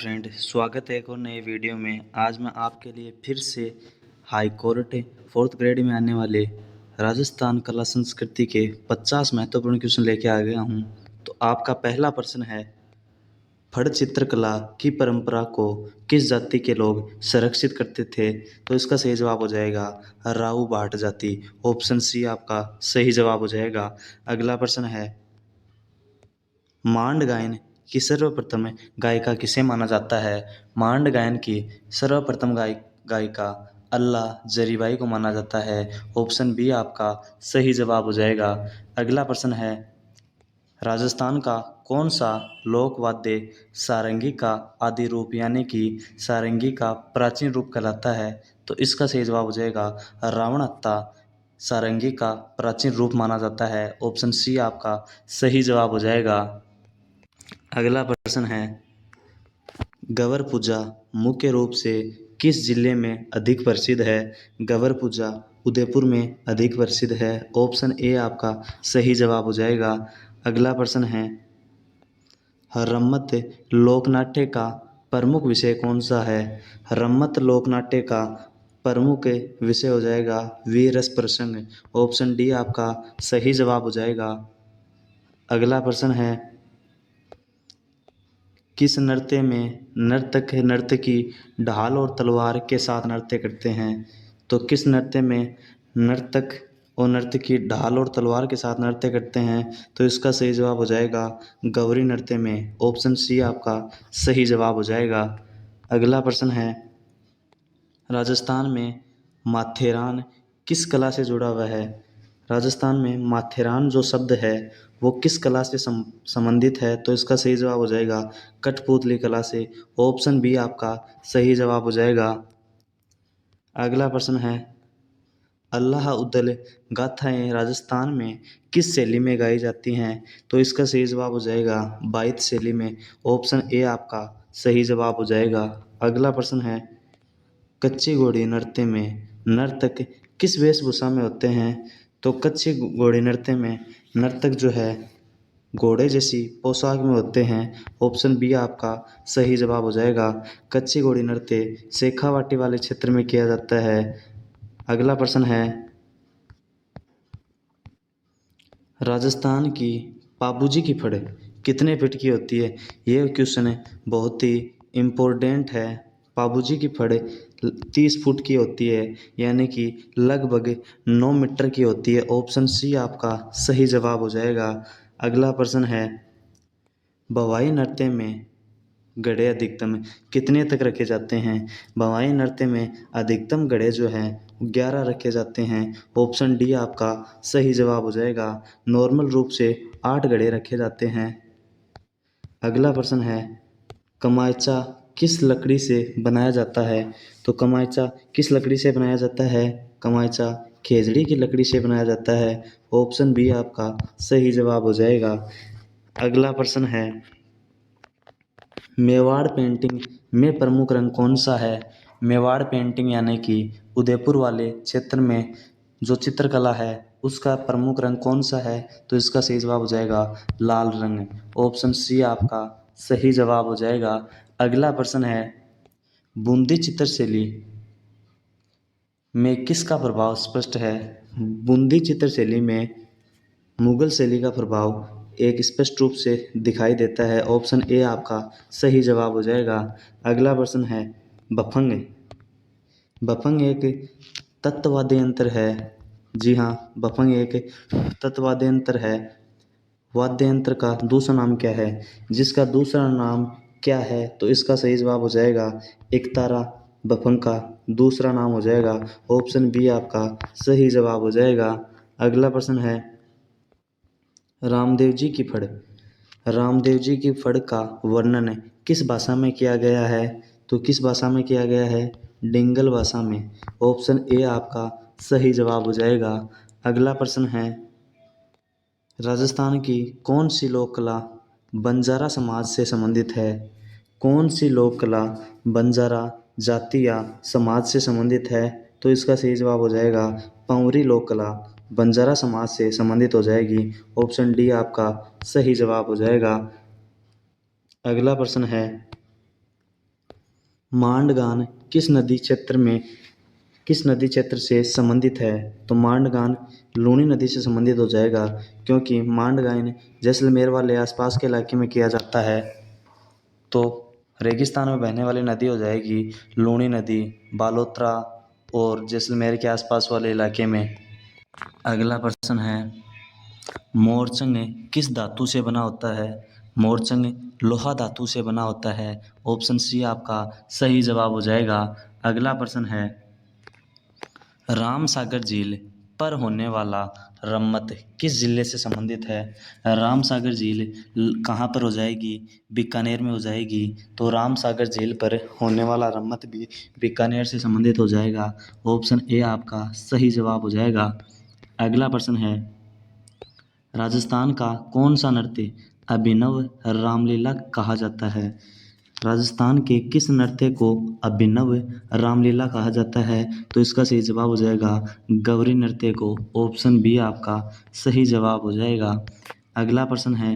Friend, स्वागत है एक और नए वीडियो में। आज मैं आपके लिए फिर से हाई कोर्ट फोर्थ ग्रेड में आने वाले राजस्थान कला संस्कृति के 50 महत्वपूर्ण क्वेश्चन लेके आ गया हूँ। तो आपका पहला प्रश्न है, फड़ चित्रकला की परंपरा को किस जाति के लोग संरक्षित करते थे? तो इसका सही जवाब हो जाएगा राऊ भाट जाति। ऑप्शन सी आपका सही जवाब हो जाएगा। अगला प्रश्न है, मांड गायन की सर्वप्रथम गायिका किसे माना जाता है? मांड गायन की सर्वप्रथम गायिका अल्लाह जरीबाई को माना जाता है। ऑप्शन बी आपका सही जवाब हो जाएगा। अगला प्रश्न है, राजस्थान का कौन सा लोक वाद्य सारंगी का आदि रूप यानी कि सारंगी का प्राचीन रूप कहलाता है? तो इसका सही जवाब हो जाएगा रावण हत्था सारंगी का प्राचीन रूप माना जाता है। ऑप्शन सी आपका सही जवाब हो जाएगा। अगला प्रश्न है, गवर पूजा मुख्य रूप से किस जिले में अधिक प्रसिद्ध है? गवर पूजा उदयपुर में अधिक प्रसिद्ध है। ऑप्शन ए आपका सही जवाब हो जाएगा। अगला प्रश्न है, रम्मत लोकनाट्य का प्रमुख विषय कौन सा है? रम्मत लोकनाट्य का प्रमुख विषय हो जाएगा वीर रस प्रसंग। ऑप्शन डी आपका सही जवाब हो जाएगा। अगला प्रश्न है, किस नृत्य में नर्तक नर्तकी ढाल और तलवार के साथ नृत्य करते हैं? तो किस नृत्य में नर्तक और नर्तकी ढाल और तलवार के साथ नृत्य करते हैं? तो इसका सही जवाब हो जाएगा गौरी नृत्य में। ऑप्शन सी आपका सही जवाब हो जाएगा। अगला प्रश्न है, राजस्थान में माथेरान किस कला से जुड़ा हुआ है? राजस्थान में माथेरान जो शब्द है वो किस कला से संबंधित है? तो इसका सही जवाब हो जाएगा कठपुतली कला से। ऑप्शन बी आपका सही जवाब हो जाएगा। अगला प्रश्न है, अल्लाह उद्दल गाथाएं राजस्थान में किस शैली में गाई जाती हैं? तो इसका सही जवाब हो जाएगा बाईत शैली में। ऑप्शन ए आपका सही जवाब हो जाएगा। अगला प्रश्न है, कच्ची घोड़ी नृत्य में नर्तक किस वेशभूषा में होते हैं? तो कच्ची घोड़ी नृत्य में नर्तक जो है घोड़े जैसी पोशाक में होते हैं। ऑप्शन बी आपका सही जवाब हो जाएगा। कच्ची घोड़ी नृत्य शेखावाटी वाले क्षेत्र में किया जाता है। अगला प्रश्न है, राजस्थान की पाबूजी की फड़ कितने फीट की होती है? ये क्वेश्चन बहुत ही इम्पोर्टेंट है। पाबूजी की फड़ 30 फुट की होती है यानी कि लगभग 9 मीटर की होती है। ऑप्शन सी आपका सही जवाब हो जाएगा। अगला प्रश्न है, भवाई नृत्य में घड़े अधिकतम कितने तक रखे जाते हैं? भवाई नृत्य में अधिकतम घड़े जो हैं 11 रखे जाते हैं। ऑप्शन डी आपका सही जवाब हो जाएगा। नॉर्मल रूप से 8 घड़े रखे जाते हैं। अगला प्रश्न है, कमायचा किस लकड़ी से बनाया जाता है? तो कमायचा किस लकड़ी से बनाया जाता है? कमायचा खेजड़ी की लकड़ी से बनाया जाता है। ऑप्शन बी आपका सही जवाब हो जाएगा। अगला प्रश्न है, मेवाड़ पेंटिंग में प्रमुख रंग कौन सा है? मेवाड़ पेंटिंग यानी कि उदयपुर वाले क्षेत्र में जो चित्रकला है उसका प्रमुख रंग कौन सा है? तो इसका सही जवाब हो जाएगा लाल रंग। ऑप्शन सी आपका सही जवाब हो जाएगा। अगला प्रश्न है, बूंदी चित्रशैली में किसका प्रभाव स्पष्ट है? बूंदी चित्रशैली में मुगल शैली का प्रभाव एक स्पष्ट रूप से दिखाई देता है। ऑप्शन ए आपका सही जवाब हो जाएगा। अगला प्रश्न है, बफंग बफंग एक तत्ववाद्य यंत्र है। जी हाँ, बफंग एक तत्ववाद्य यंत्र है। वाद्य यंत्र का दूसरा नाम क्या है? जिसका दूसरा नाम क्या है? तो इसका सही जवाब हो जाएगा एकतारा बफंग का दूसरा नाम हो जाएगा। ऑप्शन बी आपका सही जवाब हो जाएगा। अगला प्रश्न है, रामदेव जी की फड़ रामदेव जी की फड़ का वर्णन किस भाषा में किया गया है? तो किस भाषा में किया गया है? डिंगल भाषा में। ऑप्शन ए आपका सही जवाब हो जाएगा। अगला प्रश्न है, राजस्थान की कौन सी लोक कला बंजारा समाज से संबंधित है? कौन सी लोक कला बंजारा जाति या समाज से संबंधित है? तो इसका सही जवाब हो जाएगा पौरी लोक कला बंजारा समाज से संबंधित हो जाएगी। ऑप्शन डी आपका सही जवाब हो जाएगा। अगला प्रश्न है, मांडगान किस नदी क्षेत्र से संबंधित है? तो मांडगान लूनी नदी से संबंधित हो जाएगा, क्योंकि मांडगान जैसलमेर वाले आसपास के इलाके में किया जाता है। तो रेगिस्तान में बहने वाली नदी हो जाएगी लूनी नदी, बालोतरा और जैसलमेर के आसपास वाले इलाके में। अगला प्रश्न है, मोरचंग किस धातु से बना होता है? मोरचंग लोहा धातु से बना होता है। ऑप्शन सी आपका सही जवाब हो जाएगा। अगला प्रश्न है, राम सागर झील पर होने वाला रम्मत किस जिले से संबंधित है? राम सागर झील कहाँ पर हो जाएगी? बीकानेर में हो जाएगी। तो राम सागर झील पर होने वाला रम्मत भी बीकानेर से संबंधित हो जाएगा। ऑप्शन ए आपका सही जवाब हो जाएगा। अगला प्रश्न है, राजस्थान का कौन सा नृत्य अभिनव रामलीला कहा जाता है? राजस्थान के किस नृत्य को अभिनव रामलीला कहा जाता है? तो इसका सही जवाब हो जाएगा गौरी नृत्य को। ऑप्शन बी आपका सही जवाब हो जाएगा। अगला प्रश्न है,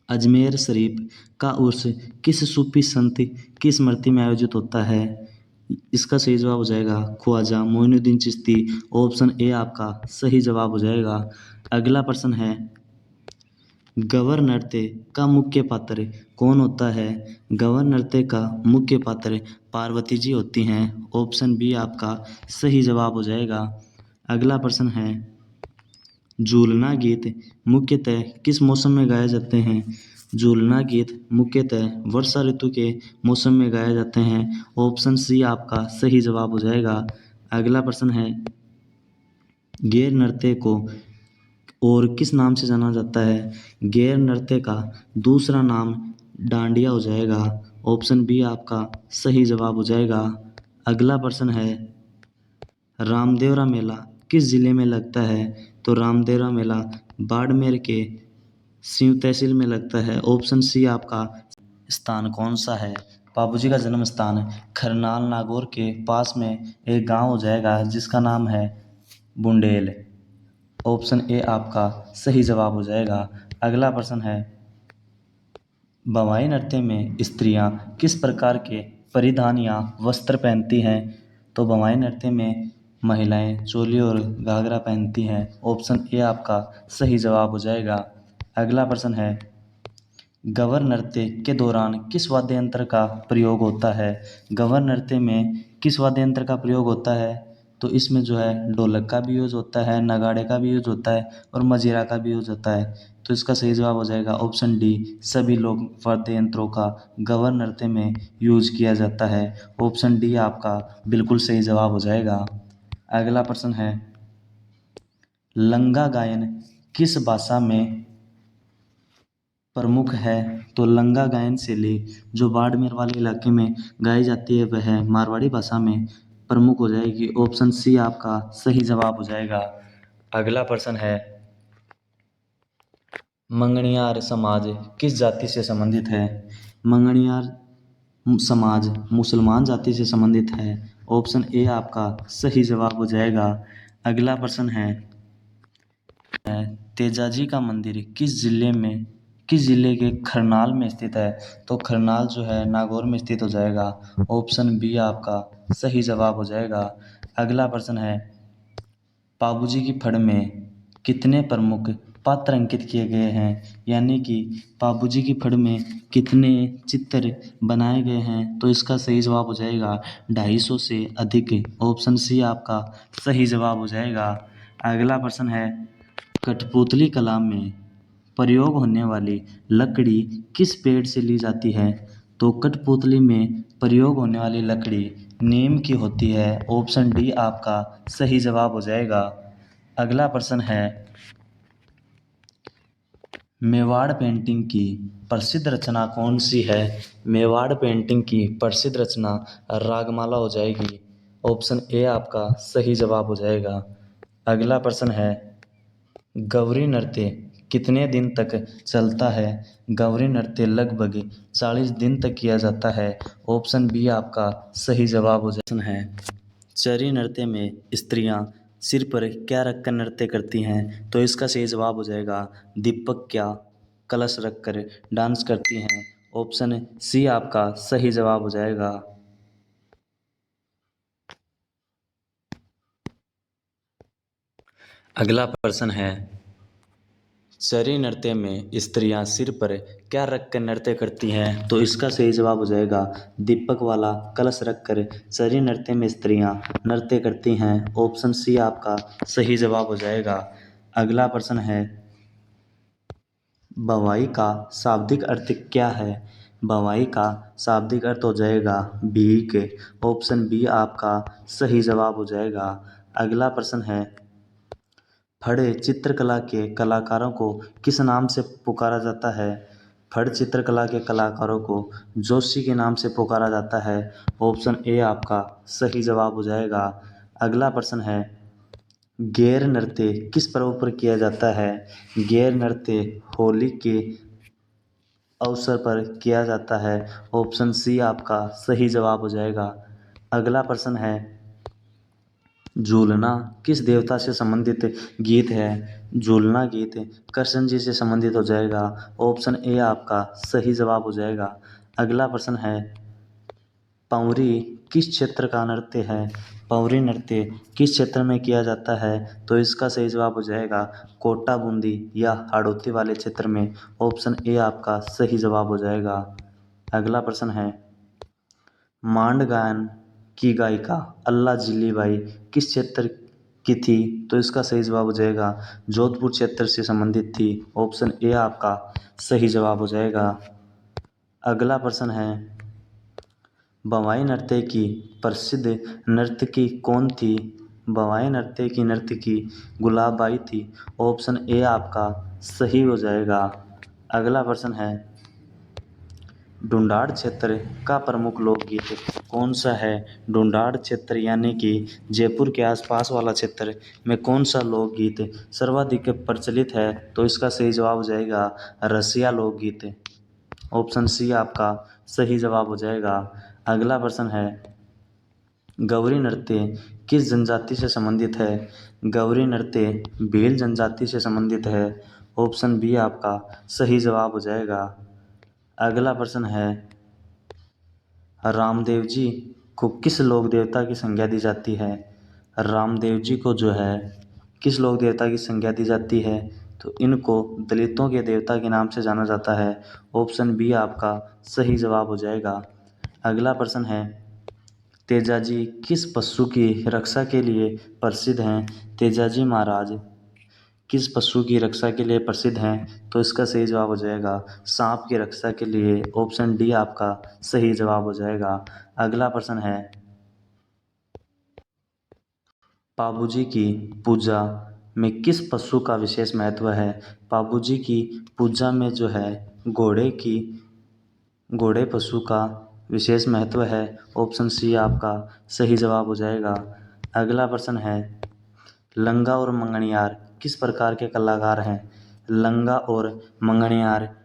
अजमेर शरीफ का उर्स किस सूफी संत की स्मृति में आयोजित होता है? इसका सही जवाब हो जाएगा ख्वाजा मोइनुद्दीन चिश्ती। ऑप्शन ए आपका सही जवाब हो जाएगा। अगला प्रश्न है, गवर नृत्य का मुख्य पात्र कौन होता है? गवर नृत्य का मुख्य पात्र पार्वती जी होती हैं। ऑप्शन बी आपका सही जवाब हो जाएगा। अगला प्रश्न है, झूलना गीत मुख्यतः किस मौसम में गाए जाते हैं? झूलना गीत मुख्यतः वर्षा ऋतु के मौसम में गाए जाते हैं। ऑप्शन सी आपका सही जवाब हो जाएगा। अगला प्रश्न है, गैर नृत्य को और किस नाम से जाना जाता है? गैर नृत्य का दूसरा नाम डांडिया हो जाएगा। ऑप्शन बी आपका सही जवाब हो जाएगा। अगला प्रश्न है, रामदेवरा मेला किस जिले में लगता है? तो रामदेवरा मेला बाड़मेर के सिंध तहसील में लगता है। ऑप्शन सी आपका स्थान कौन सा है? बाबूजी का जन्म स्थान खरनाल नागौर के पास में एक गांव हो जाएगा जिसका नाम है बुंडेल। ऑप्शन ए आपका सही जवाब हो जाएगा। अगला प्रश्न है, भवाई नृत्य में स्त्रियां किस प्रकार के परिधान या वस्त्र पहनती हैं? तो भवाई नृत्य में महिलाएं चोली और घाघरा पहनती हैं। ऑप्शन ए आपका सही जवाब हो जाएगा। अगला प्रश्न है, गवर नृत्य के दौरान किस वाद्य यंत्र का प्रयोग होता है? गवर नृत्य में किस वाद्य यंत्र का प्रयोग होता है? तो इसमें जो है ढोलक का भी यूज होता है, नगाड़े का भी यूज होता है और मजीरा का भी यूज होता है। तो इसका सही जवाब हो जाएगा ऑप्शन डी, सभी लोग वाद्य यंत्रों का गवर नृत्य में यूज किया जाता है। ऑप्शन डी आपका बिल्कुल सही जवाब हो जाएगा। अगला प्रश्न है, लंगा गायन किस भाषा में प्रमुख है? तो लंगा गायन शैली जो बाड़मेर वाले इलाके में गाई जाती है वह मारवाड़ी भाषा में प्रमुख हो जाएगी। ऑप्शन सी आपका सही जवाब हो जाएगा। अगला प्रश्न है, मंगणियार समाज किस जाति से संबंधित है? मंगणियार समाज मुसलमान जाति से संबंधित है। ऑप्शन ए आपका सही जवाब हो जाएगा। अगला प्रश्न है, तेजाजी का मंदिर किस जिले के खरनाल में स्थित है? तो खरनाल जो है नागौर में स्थित हो जाएगा। ऑप्शन बी आपका सही जवाब हो जाएगा। अगला प्रश्न है, बाबूजी की फड़ में कितने प्रमुख पात्र अंकित किए गए हैं? यानी कि बाबूजी की फड़ में कितने चित्र बनाए गए हैं? तो इसका सही जवाब हो जाएगा 250 से अधिक। ऑप्शन सी आपका सही जवाब हो जाएगा। अगला प्रश्न है, कठपुतली कला में प्रयोग होने वाली लकड़ी किस पेड़ से ली जाती है? तो कठपुतली में प्रयोग होने वाली लकड़ी नीम की होती है। ऑप्शन डी आपका सही जवाब हो जाएगा। अगला प्रश्न है, मेवाड़ पेंटिंग की प्रसिद्ध रचना कौन सी है? मेवाड़ पेंटिंग की प्रसिद्ध रचना रागमाला हो जाएगी। ऑप्शन ए आपका सही जवाब हो जाएगा। अगला प्रश्न है, गौरी नृत्य कितने दिन तक चलता है? गौरी नृत्य लगभग 40 दिन तक किया जाता है। ऑप्शन बी आपका सही जवाब हो जाता है। चरी नृत्य में स्त्रियां सिर पर क्या रखकर नृत्य करती हैं? तो इसका सही जवाब हो जाएगा दीपक क्या कलश रखकर डांस करती हैं। ऑप्शन सी आपका सही जवाब हो जाएगा। अगला प्रश्न है, चरी नृत्य में स्त्रियां सिर पर क्या रख कर नृत्य करती हैं? तो इसका सही जवाब हो जाएगा दीपक वाला कलश रखकर चरी नृत्य में स्त्रियां नृत्य करती हैं। ऑप्शन सी आपका सही जवाब हो जाएगा। अगला प्रश्न है, बवाई का शाब्दिक अर्थ क्या है? बवाई का शाब्दिक अर्थ हो जाएगा भीख। ऑप्शन बी आपका सही जवाब हो जाएगा। अगला प्रश्न है, फड़ चित्रकला के कलाकारों को किस नाम से पुकारा जाता है? फड़ चित्रकला के कलाकारों को जोशी के नाम से पुकारा जाता है। ऑप्शन ए आपका सही जवाब हो जाएगा। अगला प्रश्न है, गैर नृत्य किस पर्व पर किया जाता है? गैर नृत्य होली के अवसर पर किया जाता है। ऑप्शन सी आपका सही जवाब हो जाएगा। अगला प्रश्न है, झूलना किस देवता से संबंधित गीत है? झूलना गीत कृष्ण जी से संबंधित हो जाएगा। ऑप्शन ए आपका सही जवाब हो जाएगा। अगला प्रश्न है, पौरी किस क्षेत्र का नृत्य है? पौरी नृत्य किस क्षेत्र में किया जाता है? तो इसका सही जवाब हो जाएगा कोटा बूंदी या हाड़ौती वाले क्षेत्र में। ऑप्शन ए आपका सही जवाब हो जाएगा। अगला प्रश्न है, मांड गायन की गायिका अल्लाह जिल्ली बाई किस क्षेत्र की थी? तो इसका सही जवाब हो जाएगा जोधपुर क्षेत्र से संबंधित थी। ऑप्शन ए आपका सही जवाब हो जाएगा। अगला प्रश्न है, बवाई नृत्य की प्रसिद्ध नर्तकी कौन थी? बवाई नृत्य की नर्तकी गुलाबबाई थी। ऑप्शन ए आपका सही हो जाएगा। अगला प्रश्न है, ढूंढाड़ क्षेत्र का प्रमुख लोकगीत कौन सा है? ढूंढाड़ क्षेत्र यानी कि जयपुर के आसपास वाला क्षेत्र में कौन सा लोकगीत सर्वाधिक प्रचलित है? तो इसका सही जवाब हो जाएगा रसिया लोकगीत। ऑप्शन सी आपका सही जवाब हो जाएगा। अगला प्रश्न है, गौरी नृत्य किस जनजाति से संबंधित है? गौरी नृत्य भील जनजाति से संबंधित है। ऑप्शन बी आपका सही जवाब हो जाएगा। अगला प्रश्न है, रामदेव जी को किस लोक देवता की संज्ञा दी जाती है? रामदेव जी को जो है किस लोक देवता की संज्ञा दी जाती है? तो इनको दलितों के देवता के नाम से जाना जाता है। ऑप्शन बी आपका सही जवाब हो जाएगा। अगला प्रश्न है, तेजाजी किस पशु की रक्षा के लिए प्रसिद्ध हैं? तेजाजी महाराज किस पशु की रक्षा के लिए प्रसिद्ध हैं? तो इसका सही जवाब हो जाएगा सांप की रक्षा के लिए। ऑप्शन डी आपका सही जवाब हो जाएगा। अगला प्रश्न है, पाबूजी की पूजा में किस पशु का विशेष महत्व है? पाबूजी की पूजा में जो है घोड़े पशु का विशेष महत्व है। ऑप्शन सी आपका सही जवाब हो जाएगा। अगला प्रश्न है, लंगा और मंगनियार किस प्रकार के कलाकार हैं? लंगा और मंगनियार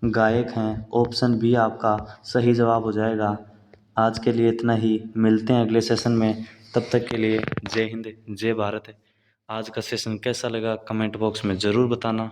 गायक हैं। ऑप्शन बी आपका सही जवाब हो जाएगा। आज के लिए इतना ही, मिलते हैं अगले सेशन में। तब तक के लिए जय हिंद जय भारत। आज का सेशन कैसा लगा कमेंट बॉक्स में ज़रूर बताना।